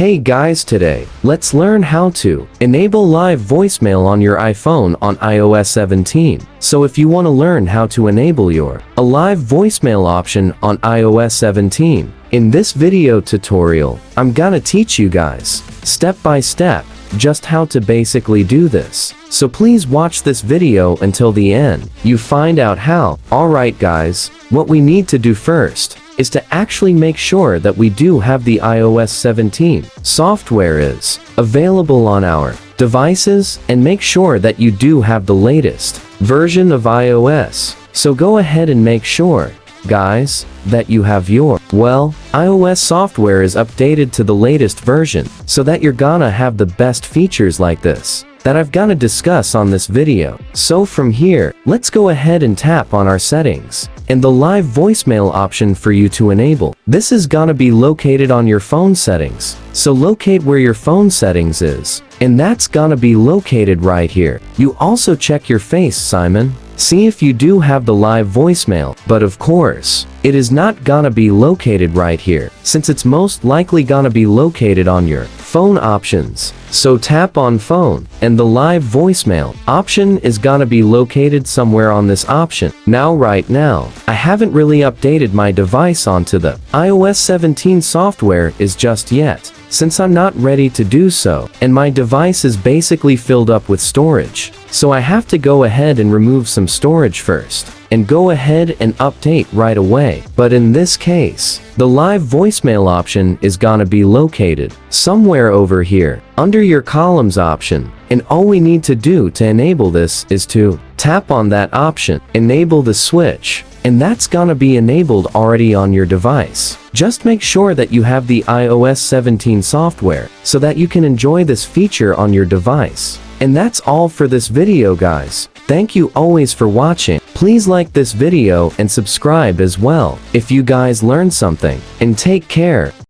Hey guys, today, let's learn how to enable live voicemail on your iPhone on iOS 17. So if you want to learn how to enable a live voicemail option on iOS 17, in this video tutorial, I'm gonna teach you guys, step by step, just how to basically do this. So please watch this video until the end. You find out how. Alright guys, what we need to do first is to actually make sure that we do have the iOS 17 software is available on our devices, and make sure that you do have the latest version of iOS. So go ahead and make sure, guys, that you have your iOS software is updated to the latest version, so that you're gonna have the best features like this that I've gonna discuss on this video. So from here, let's go ahead and tap on our settings and the live voicemail option for you to enable. This is gonna be located on your phone settings. So locate where your phone settings is, and that's gonna be located right here. You also check your face, Simon. See if you do have the live voicemail, but of course, it is not gonna be located right here, since it's most likely gonna be located on your phone options. So tap on phone, and the live voicemail option is gonna be located somewhere on this option. Now right now, I haven't really updated my device onto the iOS 17 software is just yet, since I'm not ready to do so, and my device is basically filled up with storage. So I have to go ahead and remove some storage first, and go ahead and update right away. But in this case, the live voicemail option is gonna be located somewhere over here, under your columns option. And all we need to do to enable this is to tap on that option, enable the switch, and that's gonna be enabled already on your device. Just make sure that you have the iOS 17 software, so that you can enjoy this feature on your device. And that's all for this video, guys. Thank you always for watching. Please like this video and subscribe as well if you guys learned something. And take care.